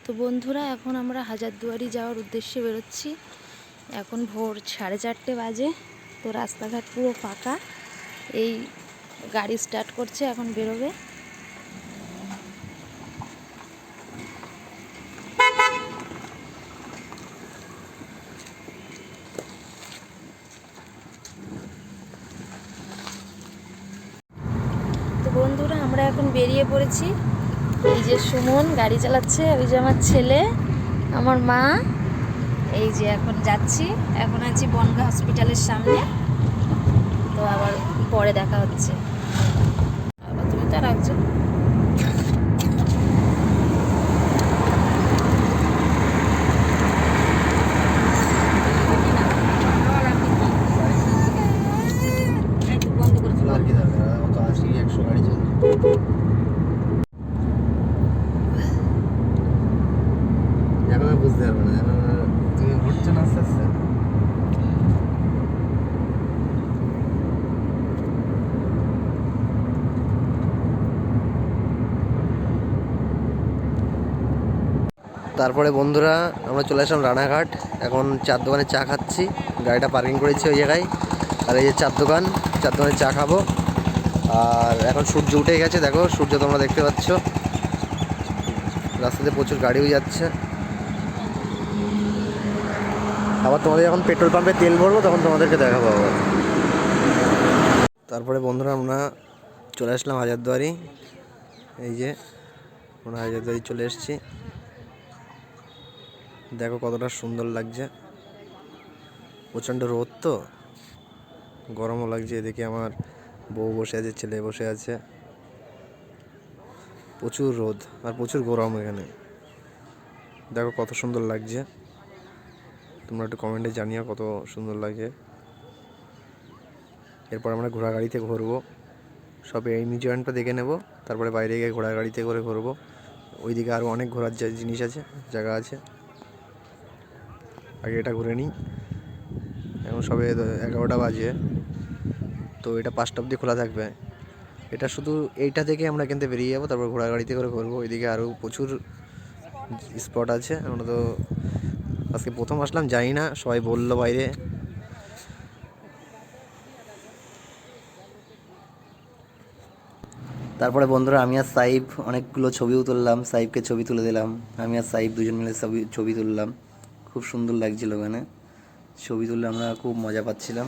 তো বন্ধুরা, এখন আমরা হাজারদুয়ারি যাওয়ার উদ্দেশ্যে বেরোচ্ছি। এখন ভোর 4:30 বাজে। তো রাস্তাঘাট পুরো ফাঁকা। এই গাড়ি স্টার্ট করছে, এখন বেরোবে। তো বন্ধুরা, আমরা এখন বেরিয়ে পড়েছি। এই যে সুমন গাড়ি চালাচ্ছে, ওই যে আমার ছেলে, আমার মা। এই যে এখন যাচ্ছি, এখন আছি বনগাঁ হসপিটালের সামনে। তো আবার পরে দেখা হচ্ছে। আবার তুমি তো রাখছো। বুঝতে পারবে না, তুমি ঘুরছো না আস্তে আস্তে। তারপরে বন্ধুরা আমরা চলে আসলাম রানাঘাট। এখন চার দোকানে চা খাচ্ছি, গাড়িটা পার্কিং করেছি ওই জায়গায়। আর এই যে চার দোকানে চা খাবো। আর এখন সূর্য উঠে গেছে, দেখো সূর্য তোমরা দেখতে পাচ্ছ। রাস্তাতে প্রচুর গাড়িও যাচ্ছে। আবার তোমাদের যখন পেট্রোল পাম্পে তেল ভরবো তখন তোমাদেরকে দেখাবো আবার। তারপরে বন্ধুরা আমরা চলে আসলাম হাজারদুয়ারি। এই যে আমরা হাজারদুয়ারি চলে এসেছি। দেখো কতটা সুন্দর লাগছে। প্রচণ্ড রোদ, তো গরমও লাগছে। এদিকে আমার বউ বসে আছে, ছেলে বসে আছে। প্রচুর রোদ আর প্রচুর গরম এখানে। দেখো কত সুন্দর লাগছে। তোমরা একটু কমেন্টে জানিও কত সুন্দর লাগে। এরপর আমরা ঘোড়া গাড়িতে ঘুরবো। সব এই মিউজিয়ামটা দেখে নেব, তারপরে বাইরে গিয়ে ঘোড়া গাড়িতে করে ঘুরবো। ওইদিকে আরও অনেক ঘোরার জিনিস আছে, জায়গা আছে। আগে এটা ঘুরে নিই। এখন সবে 11টা বাজে। তো এটা 5টা অবধি খোলা থাকবে। এটা শুধু এইটা থেকে আমরা কিনতে বেরিয়ে যাবো, তারপর ঘোড়া গাড়িতে করে ঘুরবো। ওইদিকে আরও প্রচুর স্পট আছে। আমরা তো আজকে প্রথম আসলাম, জানি না, সবাই বললো বাইরে। তারপরে বন্ধুরা আমি আর সাইব অনেকগুলো ছবিও তুললাম। সাইবকে ছবি তুলে দিলাম। আমি আর সাইব দুজন মিলে ছবি তুললাম। খুব সুন্দর লাগছিল ওখানে ছবি তুললে, আমরা খুব মজা পাচ্ছিলাম।